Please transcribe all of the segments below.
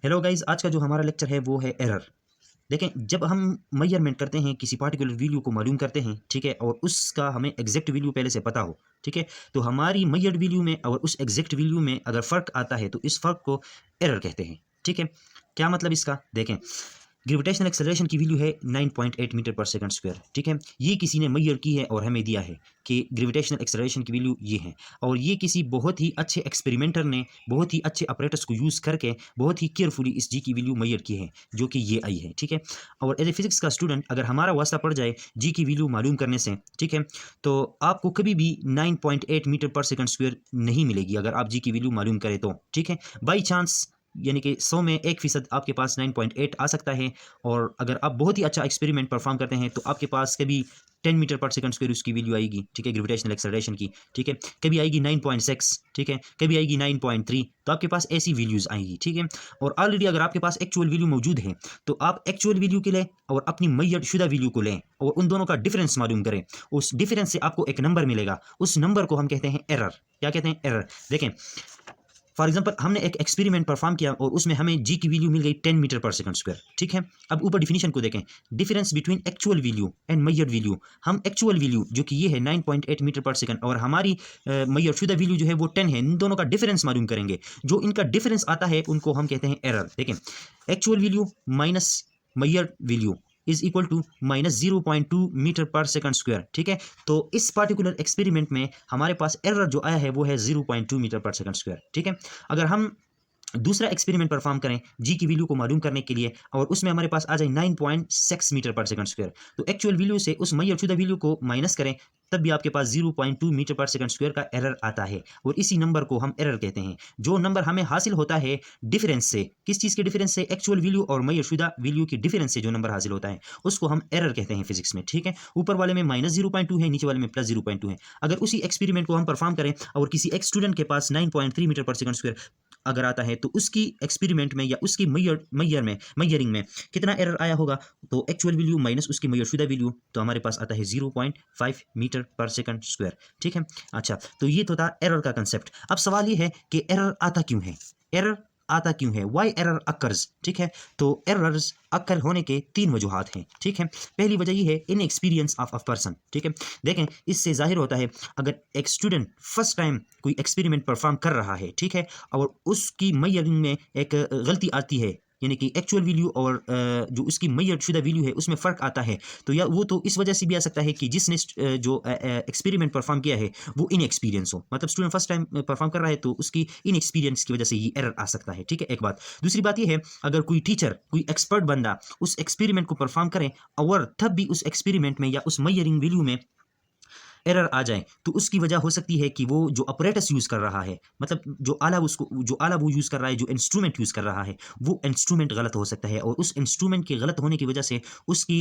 Hello guys, आज का जो हमारा लेक्चर है वो है एरर। देखें, जब हम मेजरमेंट करते हैं किसी पार्टिकुलर वैल्यू को मालूम करते हैं, ठीक है, और उसका हमें एग्जैक्ट वैल्यू पहले से पता हो, ठीक है, तो हमारी मेजर्ड वैल्यू में और उस एग्जैक्ट वैल्यू में अगर फ़र्क आता है तो इस फ़र्क को एरर कहते हैं। ठीक है, क्या मतलब इसका देखें। ग्रेविटेशनल एक्सेलरेशन की वैल्यू है 9.8 मीटर पर सेकंड स्क्वायर। ठीक है, ये किसी ने मेजर की है और हमें दिया है कि ग्रेविटेशनल एक्सेलरेशन की वैल्यू ये है, और ये किसी बहुत ही अच्छे एक्सपेरिमेंटर ने बहुत ही अच्छे अपरेटस को यूज़ करके बहुत ही केयरफुली इस जी की वैल्यू मेजर की है, जो कि ये आई है। ठीक है, और एज ए फिजिक्स का स्टूडेंट अगर हमारा वास्ता पड़ जाए जी की वैल्यू मालूम करने से, ठीक है, तो आपको कभी भी 9.8 मीटर पर सेकंड स्क्वायर नहीं मिलेगी अगर आप जी की वैल्यू मालूम करें तो। ठीक है, बाई चांस यानी कि 100 में 1% आपके पास 9.8 आ सकता है, और अगर आप बहुत ही अच्छा एक्सपेरिमेंट परफॉर्म करते हैं तो आपके पास कभी 10 मीटर पर सेकंड स्क्वायर उसकी वैल्यू आएगी। ठीक है, ग्रेविटेशनल एक्सेलरेशन की। ठीक है, कभी आएगी 9.6, ठीक है, कभी आएगी 9.3, तो आपके पास ऐसी वैल्यूज़ आएंगी। ठीक है, और ऑलरेडी अगर आपके पास एक्चुअल वैल्यू मौजूद है तो आप एक्चुअल वैल्यू के लें और अपनी मैयड शुदा वैल्यू को लें और उन दोनों का डिफरेंस मालूम करें। उस डिफरेंस से आपको एक नंबर मिलेगा, उस नंबर को हम कहते हैं एरर। क्या कहते हैं? एरर। देखें, फॉर एग्जाम्पल हमने एक एक्सपेरिमेंट परफॉर्म किया और उसमें हमें जी की वैल्यू मिल गई 10 मीटर पर सेकंड स्क्वायर। ठीक है, अब ऊपर डिफिनीशन को देखें, difference between actual value and measured value. हम एक्चुअल वैल्यू जो कि ये है 9.8 मीटर पर सेकंड और हमारी मेजर शुदा वैल्यू जो है वो 10 है, इन दोनों का डिफरेंस मालूम करेंगे। जो इनका डिफरेंस आता है उनको हम कहते हैं एरर। देखें, actual value minus measured value is equal to -0.2 metre per second square. ठीक है, तो इस पार्टिकुलर एक्सपेरिमेंट में हमारे पास एरर जो आया है वो है 0.2 मीटर पर सेकंड स्क्वायर। ठीक है, अगर हम दूसरा एक्सपेरिमेंट परफॉर्म करें जी की वैल्यू को मालूम करने के लिए और उसमें हमारे पास आ जाए 9.6 मीटर पर सेकंड स्क्वायर, तो एक्चुअल वैल्यू से उस मैयर शुदा वैल्यू को माइनस करें तब भी आपके पास 0.2 मीटर पर सेकंड स्क्वायर का एरर आता है, और इसी नंबर को हम एरर कहते हैं। जो नंबर हमें हासिल होता है डिफरेंस से, किस चीज़ के डिफरेंस से? एक्चुअल वैल्यू और मैयर शुदा वैल्यू की डिफरेंस से जो नंबर हासिल होता है उसको हम एरर कहते हैं फिजिक्स में। ठीक है, ऊपर वाले में -0.2 है, नीचे वाले में +0.2 है। अगर उसी एक्सपेरिमेंट को हम परफॉर्म करें और किसी एक स्टूडेंट के पास 9.3 मीटर पर सेकंड स्क्वायर अगर आता है तो उसकी एक्सपेरिमेंट में या उसकी मैयरिंग में कितना एरर आया होगा? तो एक्चुअल वैल्यू माइनस उसकी मैयरशुदा वैल्यू, तो हमारे पास आता है 0.5 मीटर पर सेकंड स्क्वायर। ठीक है, अच्छा, तो ये तो था एरर का कंसेप्ट। अब सवाल ये है कि एरर आता क्यों है? एरर आता क्यों है? Why error occurs? ठीक है, तो एरर्स अक्कर होने के तीन वजूहात हैं। ठीक है, पहली वजह ये है in experience of a person. ठीक है, देखें, इससे जाहिर होता है अगर एक स्टूडेंट फर्स्ट टाइम कोई एक्सपेरिमेंट परफॉर्म कर रहा है, ठीक है, और उसकी मैयरिंग में एक गलती आती है, यानी कि एक्चुअल वैल्यू और जो उसकी मैयड शुदा वैल्यू है उसमें फ़र्क आता है, तो या वो तो इस वजह से भी आ सकता है कि जिसने जो एक्सपेरिमेंट परफॉर्म किया है वो इन एक्सपीरियंस हो, मतलब स्टूडेंट फर्स्ट टाइम परफॉर्म कर रहा है तो उसकी इन एक्सपीरियंस की वजह से ये एरर आ सकता है। ठीक है, एक बात। दूसरी बात ये है, अगर कोई टीचर, कोई एक्सपर्ट बंदा उस एक्सपेरिमेंट को परफॉर्म करे और तब भी उस एक्सपेरिमेंट में या उस मैयरिंग वैल्यू में एरर आ जाए, तो उसकी वजह हो सकती है कि वो जो अपरेटस यूज़ कर रहा है, मतलब जो आला वो यूज़ कर रहा है, जो इंस्ट्रूमेंट यूज़ कर रहा है, वो इंस्ट्रूमेंट गलत हो सकता है, और उस इंस्ट्रूमेंट के गलत होने की वजह से उसकी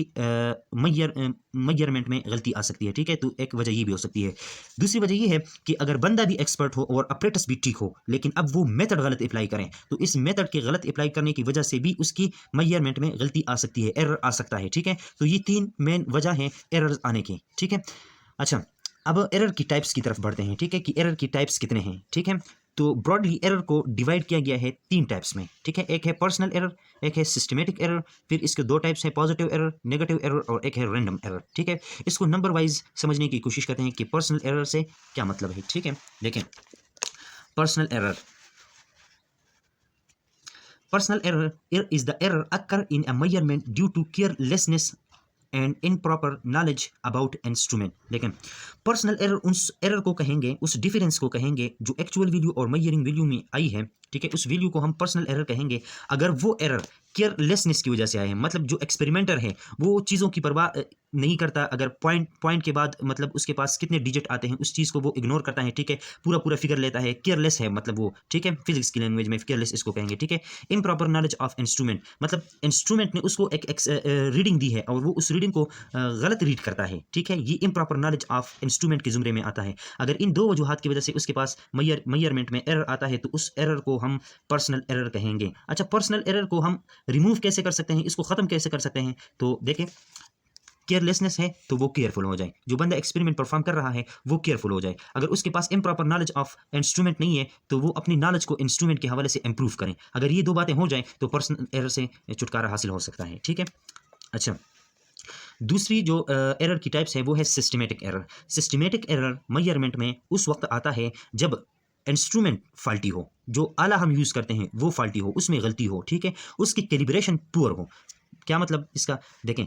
मेजरमेंट में गलती आ सकती है। ठीक है, तो एक वजह ये भी हो सकती है। दूसरी वजह ये है कि अगर बंदा भी एक्सपर्ट हो और अपरेटस भी ठीक हो, लेकिन अब वो मेथड गलत अप्लाई करें, तो इस मेथड के गलत अप्लाई करने की वजह से भी उसकी मेजरमेंट में गलती आ सकती है, एरर आ सकता है। ठीक है, तो ये तीन मेन वजह हैं एरर आने की। ठीक है, अच्छा, अब एरर की टाइप्स की तरफ बढ़ते हैं। ठीक है, कि एरर की टाइप्स कितने हैं? ठीक है, तो ब्रॉडली एरर को डिवाइड किया गया है तीन टाइप्स में। ठीक है, एक है पर्सनल एरर, एक है सिस्टमेटिक एरर, फिर इसके दो टाइप्स हैं, पॉजिटिव एरर, नेगेटिव एरर, और एक है रैंडम एरर। ठीक है, इसको नंबर वाइज समझने की कोशिश करते हैं कि पर्सनल एरर से क्या मतलब है। ठीक है, देखें, personal error, personal error is the error occur in a measurement due to carelessness and improper knowledge about instrument। लेकिन पर्सनल एरर उस एरर को कहेंगे, उस डिफरेंस को कहेंगे जो एक्चुअल वैल्यू और मेजरिंग वैल्यू में आई है। ठीक है, उस वैल्यू को हम पर्सनल एरर कहेंगे अगर वो एरर केयरलेसनेस की वजह से आए हैं, मतलब जो एक्सपेरिमेंटर है वो चीज़ों की परवाह नहीं करता, अगर पॉइंट के बाद मतलब उसके पास कितने डिजिट आते हैं उस चीज़ को वो इग्नोर करता है। ठीक है, पूरा पूरा फिगर लेता है, केयरलेस है मतलब वो। ठीक है, फिजिक्स की लैंग्वेज में केयरलेस इसको कहेंगे। ठीक है, इम्प्रॉपर नॉलेज ऑफ इंस्ट्रूमेंट, मतलब इंस्ट्रूमेंट ने उसको एक रीडिंग दी है और वो उस रीडिंग को गलत रीड करता है। ठीक है, ये इम्प्रॉपर नॉलेज ऑफ इंस्ट्रूमेंट के जुमरे में आता है। अगर इन दो वजूहात की वजह से उसके पास मेजरमेंट में एरर आता है तो उस एरर को हम पर्सनल एरर कहेंगे। अच्छा, पर्सनल एरर को हम रिमूव कैसे कर सकते हैं, इसको ख़त्म कैसे कर सकते हैं? तो देखें, केयरलेसनेस है तो वो केयरफुल हो जाए, जो बंदा एक्सपेरिमेंट परफॉर्म कर रहा है वो केयरफुल हो जाए, अगर उसके पास इम्प्रॉपर नॉलेज ऑफ इंस्ट्रूमेंट नहीं है तो वो अपनी नॉलेज को इंस्ट्रूमेंट के हवाले से इंप्रूव करें। अगर ये दो बातें हो जाए तो पर्सनल एरर से छुटकारा हासिल हो सकता है। ठीक है। अच्छा, दूसरी जो एरर की टाइप्स है वो है systematic error. Systematic error measurement में उस वक्त आता है जब इंस्ट्रूमेंट फॉल्टी हो, जो आला हम यूज़ करते हैं वो फॉल्टी हो, उसमें गलती हो, ठीक है, उसकी कैलिब्रेशन पुअर हो। क्या मतलब इसका, देखें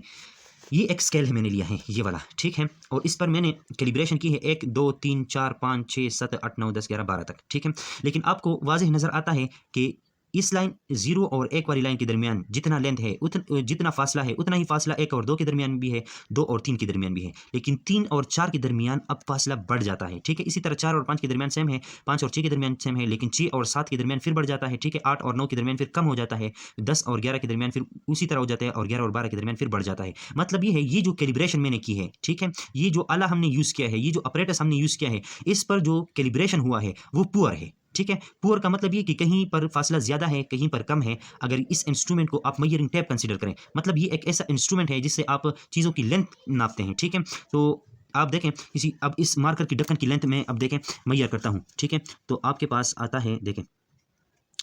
ये एक स्केल है मैंने लिया है ये वाला, ठीक है, और इस पर मैंने कैलिब्रेशन की है 1 2 3 4 5 6 7 8 9 10 11 12 तक, ठीक है, लेकिन आपको वाज़ेह नज़र आता है कि इस लाइन 0 और 1 वाली लाइन के दरमियान जितना लेंथ है जितना फासला है उतना ही फासला 1 और 2 के दरमियान भी है, 2 और 3 के दरमियान भी है, लेकिन 3 और 4 के दरमियान अब फासला बढ़ जाता है। ठीक है, इसी तरह 4 और 5 के दरमियान सेम है, 5 और 6 के दरमियान सेम है, लेकिन 6 और 7 के दरमियान फिर बढ़ जाता है। ठीक है, 8 और 9 के दरमियान फिर कम हो जाता है, 10 और 11 के दरमियान फिर उसी तरह हो जाता है, और 11 और 12 के दरमियान फिर बढ़ जाता है। मतलब ये है, ये जो कैलिब्रेशन मैंने की है, ठीक है, ये जो आला हमने यूज़ किया है, ये जो अपरेटस हमने यूज़ किया है, इस पर जो कैलिब्रेशन हुआ है वो पुअर है। ठीक है, पुअर का मतलब ये कि कहीं पर फासला ज़्यादा है, कहीं पर कम है। अगर इस इंस्ट्रूमेंट को आप मेजरिंग टेप कंसीडर करें, मतलब ये एक ऐसा इंस्ट्रूमेंट है जिससे आप चीज़ों की लेंथ नापते हैं। ठीक है, तो आप देखें किसी, अब इस मार्कर की ढक्कन की लेंथ में अब देखें मेजर करता हूँ, ठीक है, तो आपके पास आता है, देखें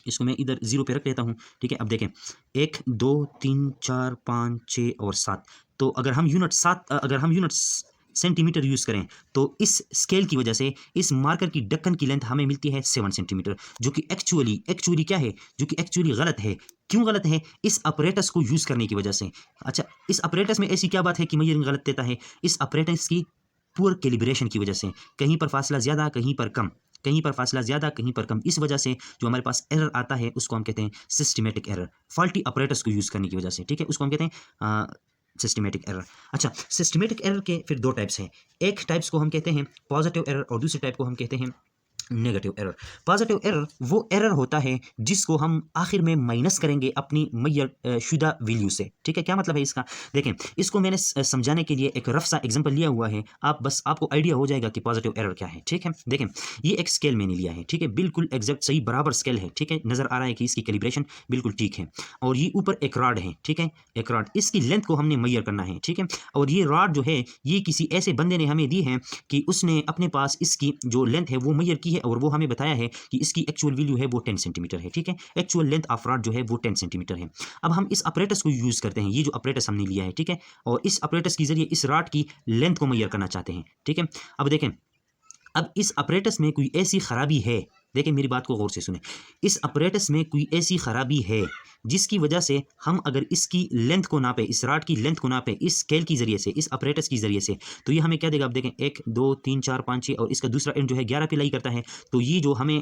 इसको मैं इधर 0 पे रख लेता हूँ। ठीक है, अब देखें 1 2 3 4 5 6 और 7, तो अगर हम यूनिट सेंटीमीटर यूज़ करें तो इस स्केल की वजह से इस मार्कर की ढक्कन की लेंथ हमें मिलती है 7 सेंटीमीटर, जो कि एक्चुअली क्या है, जो कि एक्चुअली गलत है। क्यों गलत है? इस अपरेटस को यूज़ करने की वजह से। अच्छा, इस अपरेटस में ऐसी क्या बात है कि मेजरिंग गलत देता है? इस अपरेटस की पुअर कैलिब्रेशन की वजह से, कहीं पर फासला ज़्यादा, कहीं पर कम, कहीं पर फासला ज़्यादा, कहीं पर कम, इस वजह से जो हमारे पास एरर आता है उसको हम कहते हैं सिस्टमेटिक एरर, फॉल्टी अपरेटस को यूज़ करने की वजह से। ठीक है, उसको हम कहते हैं सिस्टमेटिक एरर। अच्छा, सिस्टमेटिक एरर के फिर दो टाइप्स हैं। एक टाइप्स को हम कहते हैं पॉजिटिव एरर और दूसरे टाइप को हम कहते हैं नेगेटिव एरर। पॉजिटिव एरर वो एरर होता है जिसको हम आखिर में माइनस करेंगे अपनी मुय्यर शुदा वैल्यू से। ठीक है, क्या मतलब है इसका? देखें, इसको मैंने समझाने के लिए एक रफ सा एग्जांपल लिया हुआ है, आप बस आपको आइडिया हो जाएगा कि पॉजिटिव एरर क्या है। ठीक है, देखें ये एक स्केल मैंने लिया है, ठीक है, बिल्कुल एग्जैक्ट सही बराबर स्केल है। ठीक है, नज़र आ रहा है कि इसकी कैलिब्रेशन बिल्कुल ठीक है, और ये ऊपर एक रॉड है। ठीक है, एक रॉड, इसकी लेंथ को हमने मैयर करना है। ठीक है, और ये रॉड जो है ये किसी ऐसे बंदे ने हमें दी है कि उसने अपने पास इसकी जो लेंथ है वो मैयर की है, और वो हमें बताया है कि इसकी एक्चुअल वैल्यू है वो 10 सेंटीमीटर है। ठीक है, एक्चुअल लेंथ ऑफ रॉड जो है वो 10 सेंटीमीटर है। अब हम इस अपरेटस को यूज़ करते हैं, ये जो अपरेटस हमने लिया है, ठीक है, और इस अपरेटस के जरिए इस रॉड की लेंथ को मैयर करना चाहते हैं। ठीक है, अब देखें, अब इस अपरेटस में कोई ऐसी खराबी है, देखें मेरी बात को गौर से सुने, इस अपरेटस में कोई ऐसी खराबी है जिसकी वजह से हम अगर इसकी लेंथ को नापे, इस रॉड की लेंथ को नापे इस स्केल की जरिए से, इस अपरेटस की जरिए से, तो ये हमें क्या देगा? आप देखें 1 2 3 4 5 6 और इसका दूसरा एंड जो है 11 पे लाई करता है, तो ये जो हमें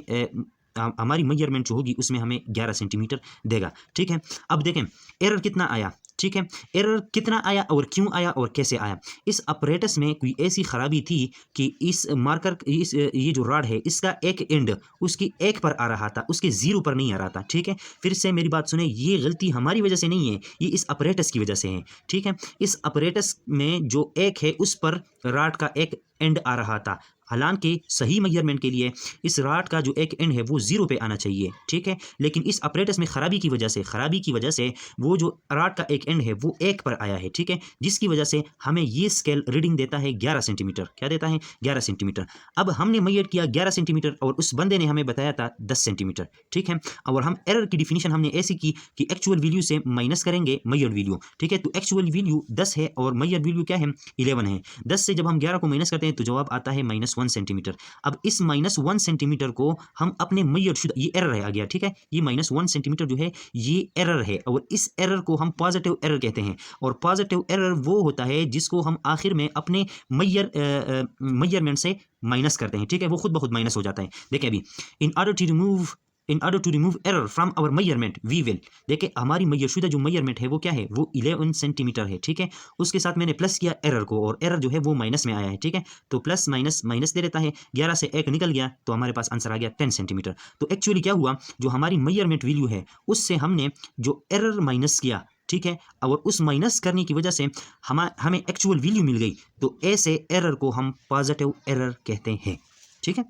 हमारी मेजरमेंट जो होगी उसमें हमें 11 सेंटीमीटर देगा। ठीक है, अब देखें एरर कितना आया। ठीक है, एरर कितना आया और क्यों आया और कैसे आया? इस अपरेटस में कोई ऐसी खराबी थी कि इस मार्कर, इस ये जो रॉड है इसका एक एंड उसकी 1 पर आ रहा था, उसके 0 पर नहीं आ रहा था। ठीक है, फिर से मेरी बात सुने, ये गलती हमारी वजह से नहीं है, ये इस अपरेटस की वजह से है। ठीक है, इस अपरेटस में जो 1 है उस पर रॉड का एक एंड आ रहा था, हालांकि सही मेजरमेंट के लिए इस रॉड का जो एक एंड है वो 0 पे आना चाहिए। ठीक है, लेकिन इस अपरेटस में खराबी की वजह से वो जो रॉड का एक एंड है वो 1 पर आया है। ठीक है, जिसकी वजह से हमें ये स्केल रीडिंग देता है 11 सेंटीमीटर। क्या देता है? 11 सेंटीमीटर। अब हमने मेजर किया 11 सेंटीमीटर और उस बंदे ने हमें बताया था 10 सेंटीमीटर। ठीक है, और हम एरर की डिफिनीशन हमने ऐसी की कि एक्चुअल वैल्यू से माइनस करेंगे मेजर्ड वैल्यू। ठीक है, तो एक्चुअल वैल्यू 10 है और मेजर्ड वैल्यू क्या है? 11 है। 10 से जब हम 11 को माइनस करते हैं तो जवाब आता है -1 सेंटीमीटर। अब इस -1 सेंटीमीटर को हम अपने मेजर शुदा, ये एरर है आ गया। ठीक है, ये -1 सेंटीमीटर जो है ये एरर है, और इस एरर को हम पॉजिटिव एरर कहते हैं। और पॉजिटिव एरर वो होता है जिसको हम आखिर में अपने मेजरमेंट से माइनस करते हैं। ठीक है, वो खुद ब खुद माइनस हो जाता है। देखिए अभी, in order to remove error from our measurement we will, देखिए हमारी मैयरशुदा जो मेजरमेंट है वो क्या है? वो 11 सेंटीमीटर है। ठीक है, उसके साथ मैंने प्लस किया एरर को, और एरर जो है वो माइनस में आया है। ठीक है, तो प्लस माइनस माइनस दे देता है, 11 से 1 निकल गया तो हमारे पास आंसर आ गया 10 सेंटीमीटर। तो एक्चुअली क्या हुआ, जो हमारी मेजरमेंट वैल्यू है उससे हमने जो एरर माइनस किया, ठीक है, और उस माइनस करने की वजह से हमें एक्चुअल वैल्यू मिल गई, तो ऐसे एरर को हम पॉजिटिव एरर कहते हैं। ठीक है,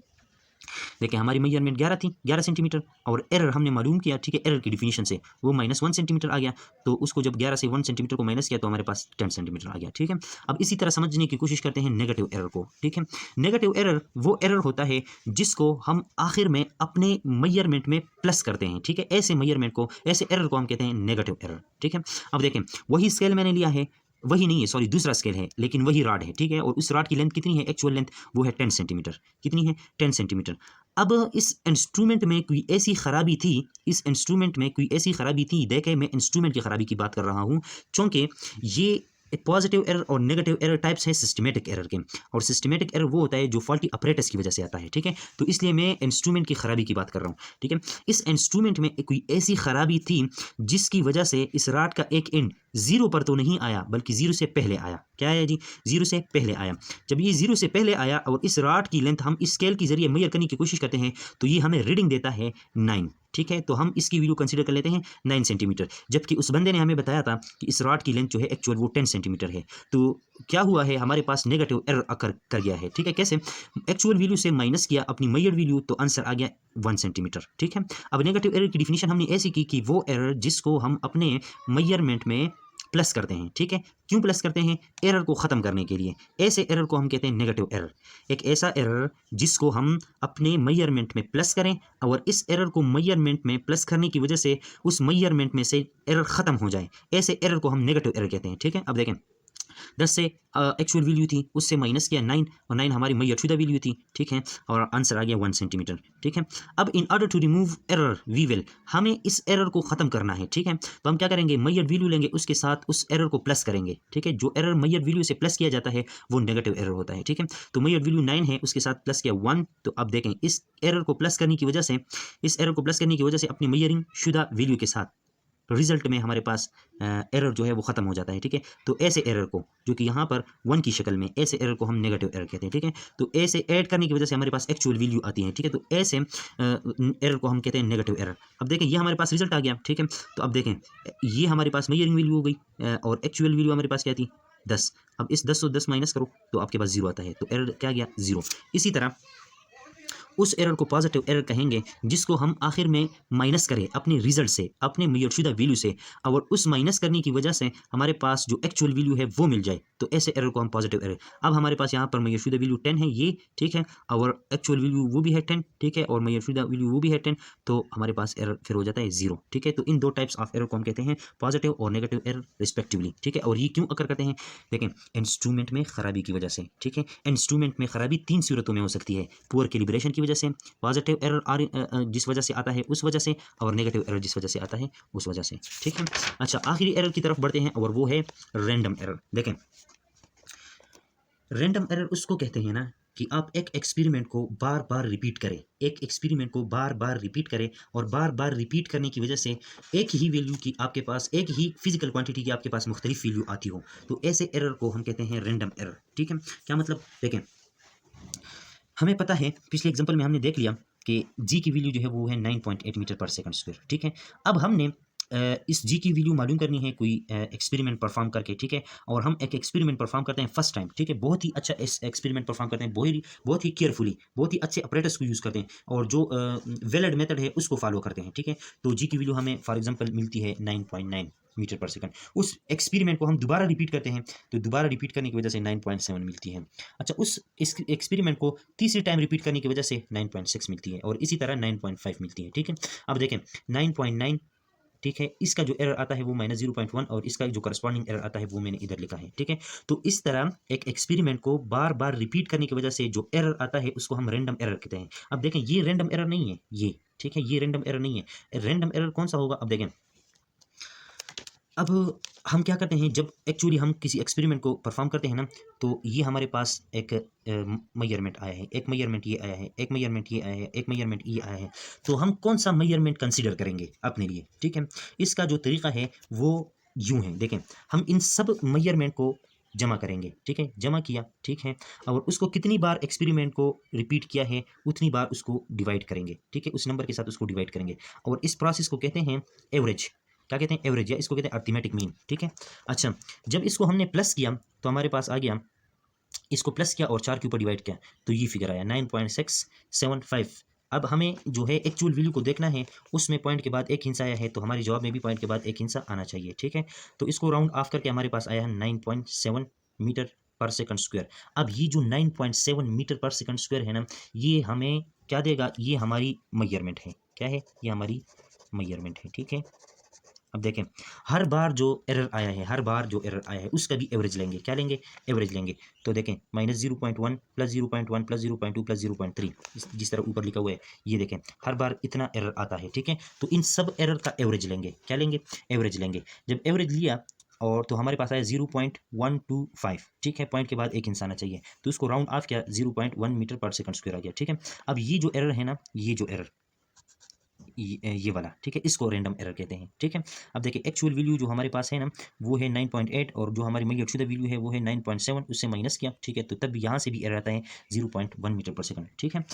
देखिए हमारी मेजरमेंट 11 थी, 11 सेंटीमीटर, और एरर हमने मालूम किया, ठीक है, एरर की डिफिनीशन से वो -1 सेंटीमीटर आ गया। तो उसको जब 11 से 1 सेंटीमीटर को माइनस किया तो हमारे पास 10 सेंटीमीटर आ गया, ठीक है। अब इसी तरह समझने की कोशिश करते हैं नेगेटिव एरर को, ठीक है। नेगेटिव एरर वो एरर होता है जिसको हम आखिर में अपने मेजरमेंट में प्लस करते हैं, ठीक है। ऐसे मेजरमेंट को, ऐसे एरर को हम कहते हैं नेगेटिव एरर, ठीक है। अब देखें वही स्केल मैंने लिया है, वही नहीं है, सॉरी, दूसरा स्केल है, लेकिन वही रॉड है, ठीक है। और उस रॉड की लेंथ कितनी है, एक्चुअल लेंथ वो है 10 सेंटीमीटर। कितनी है, 10 सेंटीमीटर। अब इस इंस्ट्रूमेंट में कोई ऐसी खराबी थी, इस इंस्ट्रूमेंट में कोई ऐसी खराबी थी, देखें मैं इंस्ट्रूमेंट की खराबी की बात कर रहा हूँ, चूंकि ये पॉजिटिव एरर और नेगेटिव एरर टाइप्स है सिस्टमेटिक एरर के, और सिस्टमेटिक एरर वो होता है जो फॉल्टी अपरेटस की वजह से आता है, ठीक है। तो इसलिए मैं इंस्ट्रूमेंट की खराबी की बात कर रहा हूँ, ठीक है। इस इंस्ट्रूमेंट में कोई ऐसी खराबी थी जिसकी वजह से इस रॉड का एक एंड 0 पर तो नहीं आया, बल्कि 0 से पहले आया। क्या आया जी, 0 से पहले आया। जब ये 0 से पहले आया और इस रॉड की लेंथ हम इस स्केल के जरिए मेजर करने की कोशिश करते हैं तो ये हमें रीडिंग देता है 9, ठीक है। तो हम इसकी वैल्यू कंसीडर कर लेते हैं 9 सेंटीमीटर, जबकि उस बंदे ने हमें बताया था कि इस रॉड की लेंथ जो है एक्चुअल वो 10 सेंटीमीटर है। तो क्या हुआ है, हमारे पास नेगेटिव एरर अकर कर गया है, ठीक है। कैसे, एक्चुअल वैल्यू से माइनस किया अपनी मेजर वैल्यू, तो आंसर आ गया 1 सेंटीमीटर, ठीक है। अब नेगेटिव एरर की डिफिनीशन हमने ऐसी की कि वो एरर जिसको हम अपने मेजरमेंट में प्लस करते हैं, ठीक है। क्यों प्लस करते हैं, एरर को ख़त्म करने के लिए। ऐसे एरर को हम कहते हैं नेगेटिव एरर। एक ऐसा एरर जिसको हम अपने मेजरमेंट में प्लस करें और इस एरर को मेजरमेंट में प्लस करने की वजह से उस मेजरमेंट में से एरर ख़त्म हो जाए, ऐसे एरर को हम नेगेटिव एरर कहते हैं, ठीक है। अब देखें 10 से एक्चुअल वैल्यू थी, उससे माइनस किया 9, और 9 हमारी मैयरशुदा वैल्यू थी, ठीक है। और आंसर आ गया 1 सेंटीमीटर, ठीक है। अब in order to remove error we will, हमें इस एरर को ख़त्म करना है, ठीक है। तो हम क्या करेंगे, मैयर वैल्यू लेंगे, उसके साथ उस एरर को प्लस करेंगे, ठीक है। जो एरर मैयर वैल्यू से प्लस किया जाता है वो नेगेटिव एरर होता है, ठीक है। तो मैयर वैल्यू 9 है, उसके साथ प्लस किया 1। तो अब देखें इस एरर को प्लस करने की वजह से, इस एरर को प्लस करने की वजह से अपनी मैयरिंग शुदा वैल्यू के साथ रिजल्ट में हमारे पास एरर जो है वो ख़त्म हो जाता है, ठीक है। तो ऐसे एरर को, जो कि यहाँ पर 1 की शक्ल में, ऐसे एरर को हम नेगेटिव एरर कहते हैं, ठीक है। तो ऐसे ऐड करने की वजह से हमारे पास एक्चुअल वैल्यू आती है, ठीक है। तो ऐसे एरर को हम कहते हैं नेगेटिव एरर। अब देखें ये हमारे पास रिजल्ट आ गया, ठीक है। तो अब देखें ये हमारे पास मेजरिंग वैल्यू हो गई, और एक्चुअल वैल्यू हमारे पास क्या थी, 10। अब इस 10 से 10 माइनस करो तो आपके पास 0 आता है, तो एरर क्या गया, 0। इसी तरह उस एरर को पॉजिटिव एरर कहेंगे जिसको हम आखिर में माइनस करें अपने रिजल्ट से, अपने मेजरशुदा वैल्यू से, और उस माइनस करने की वजह से हमारे पास जो एक्चुअल वैल्यू है वो मिल जाए, तो ऐसे एरर को हम पॉजिटिव एरर। अब हमारे पास यहाँ पर मेजरशुदा वैल्यू 10 है ये, ठीक है, और एक्चुअल वैल्यू वो भी है 10, ठीक है, और मेजरशुदा वैल्यू वो भी है 10, तो हमारे पास एरर फिर हो जाता है 0, ठीक है। तो इन दो टाइप्स ऑफ एरर को हम कहते हैं पॉजिटिव और नेगेटिव एरर रिस्पेक्टिवली, ठीक है। और ये क्यों अकर करते हैं, देखें इंस्ट्रूमेंट में खराबी की वजह से, ठीक है। इंस्ट्रूमेंट में खराबी 3 सूरतों में हो सकती है, पुअर कैलिब्रेशन की वजह से, पॉजिटिव एरर जिस वजह से आता है उस वजह से, और नेगेटिव एरर जिस वजह से आता है उस वजह से, ठीक है। अच्छा, आखिरी एरर की तरफ बढ़ते हैं और वो है रैंडम एरर। देखें रैंडम एरर उसको कहते हैं ना कि आप एक एक्सपेरिमेंट को बार बार रिपीट करें, एक एक्सपेरिमेंट को बार बार रिपीट करें, और बार बार रिपीट करने की वजह से एक ही वैल्यू की आपके पास, एक ही फिजिकल क्वांटिटी की आपके पास मुख्तलिफ वैल्यू आती हो, तो ऐसे एरर को हम कहते हैं रैंडम एरर, ठीक है। क्या मतलब, देखें हमें पता है, पिछले एग्जांपल में हमने देख लिया कि जी की वैल्यू जो है वो है 9.8 मीटर पर सेकंड स्क्वायर, ठीक है। अब हमने इस जी की वैल्यू मालूम करनी है कोई एक्सपेरिमेंट परफॉर्म करके, ठीक है। और हम एक एक्सपेरिमेंट परफॉर्म करते हैं फर्स्ट टाइम, ठीक है, बहुत ही अच्छा एक्सपेरिमेंट परफॉर्म करते हैं, बहुत ही केयरफुली, बहुत ही अच्छे अपरेटस को यूज़ करते हैं, और जो वैलिड मेथड है उसको फॉलो करते हैं, ठीक है। तो जी की वैल्यू हमें फॉर एग्जांपल मिलती है 9.9 मीटर पर सेकंड। उस एक्सपेरिमेंट को हम दोबारा रिपीट करते हैं, तो दोबारा रिपीट करने की वजह से 9.7 मिलती है। अच्छा, उस एक्सपेरिमेंट को तीसरी टाइम रिपीट करने की वजह से 9.6 मिलती है, और इसी तरह 9.5 मिलती है, ठीक है। अब देखें 9.9, ठीक है, इसका जो एरर आता है वो -0.1, और इसका जो करस्पॉन्डिंग एरर आता है वो मैंने इधर लिखा है, ठीक है। तो इस तरह एक एक्सपेरिमेंट को बार बार रिपीट करने की वजह से जो एरर आता है उसको हम रैंडम एरर कहते हैं। अब देखें ये रैंडम एरर नहीं है ये, ठीक है, ये रैंडम एरर नहीं है। रैंडम एरर कौन सा होगा, अब देखें, अब हम क्या करते हैं जब एक्चुअली हम किसी एक्सपेरिमेंट को परफॉर्म करते हैं ना, तो ये हमारे पास एक मेजरमेंट आया है, एक मेजरमेंट ये आया है, एक मेजरमेंट ये आया है, एक मेजरमेंट ये आया है, तो हम कौन सा मेजरमेंट कंसीडर करेंगे अपने लिए, ठीक है। इसका जो तरीका है वो यूं है, देखें हम इन सब मेजरमेंट को जमा करेंगे, ठीक है, जमा किया, ठीक है, और उसको कितनी बार एक्सपेरिमेंट को रिपीट किया है उतनी बार उसको डिवाइड करेंगे, ठीक है, उस नंबर के साथ उसको डिवाइड करेंगे, और इस प्रोसेस को कहते हैं एवरेज। क्या कहते हैं, एवरेज, या इसको कहते हैं अर्थमेटिक मीन, ठीक है। अच्छा, जब इसको हमने प्लस किया तो हमारे पास आ गया इसको प्लस किया और 4 के ऊपर डिवाइड किया तो ये फिगर आया 9.675। अब हमें जो है एक्चुअल वैल्यू को देखना है, उसमें पॉइंट के बाद एक हिंसा आया है तो हमारे जवाब में भी पॉइंट के बाद एक हिंसा आना चाहिए, ठीक है। तो इसको राउंड ऑफ करके हमारे पास आया है 9.7 मीटर पर सेकंड स्क्वायर। अब ये जो 9.7 मीटर पर सेकंड स्क्वायर है ना, ये हमें क्या देगा, ये हमारी मेजरमेंट है, क्या है, ये हमारी मेजरमेंट है, ठीक है। अब देखें, हर बार जो एरर आया है, हर बार जो एरर आया है उसका भी एवरेज लेंगे, क्या लेंगे, एवरेज लेंगे। तो देखें -0.1 प्लस 0.1 प्लस 0.2 प्लस 0.3 जिस तरह ऊपर लिखा हुआ है, ये देखें हर बार इतना एरर आता है, ठीक है। तो इन सब एरर का एवरेज लेंगे, क्या लेंगे, एवरेज लेंगे। जब एवरेज लिया और तो हमारे पास आया 0.125, ठीक है, पॉइंट के बाद एक इंसान आना चाहिए तो उसको राउंड ऑफ किया 0.1 मीटर पर सेकंड स्क्वायर आ गया, ठीक है। अब ये जो एरर है ना, ये जो एरर ये वाला, ठीक है, इसको रैंडम एरर कहते हैं, ठीक है। अब देखिए एक्चुअल वैल्यू जो हमारे पास है ना वो है 9.8 और जो हमारी मेजर शुदा वैल्यू है वो है 9.7, उससे माइनस किया, ठीक है। तो तब यहाँ से भी एरर आता है 0.1 मीटर पर सेकंड, ठीक है।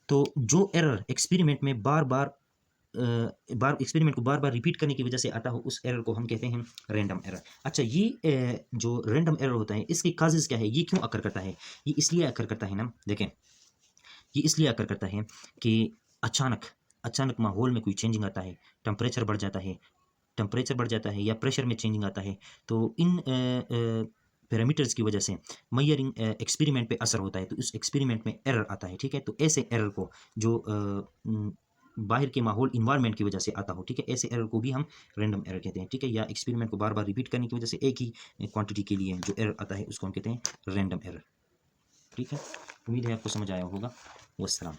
तो जो एरर एक्सपेरिमेंट में एक्सपेरिमेंट को बार बार रिपीट करने की वजह से आता हो उस एरर को हम कहते हैं रैंडम एरर। अच्छा, ये जो रैंडम एरर होता है इसके काजेज क्या है, ये क्यों अकर करता है, ये इसलिए अकर करता है ना, देखें ये इसलिए अकर करता है कि अचानक माहौल में कोई चेंजिंग आता है, टेम्परेचर बढ़ जाता है, या प्रेशर में चेंजिंग आता है, तो इन पैरामीटर्स की वजह से मयरिंग एक्सपेरिमेंट पे असर होता है, तो उस एक्सपेरिमेंट में एरर आता है, ठीक है। तो ऐसे एरर को जो बाहर के माहौल इन्वायरमेंट की वजह से आता हो, ठीक है, ऐसे एरर को भी हम रैंडम एरर कहते हैं, ठीक है। या एक्सपेरिमेंट को बार बार रिपीट करने की वजह से एक ही क्वांटिटी के लिए जो एरर आता है उसको हम कहते हैं रैंडम एरर, ठीक है। उम्मीद है आपको समझ आया होगा। वस्सलाम।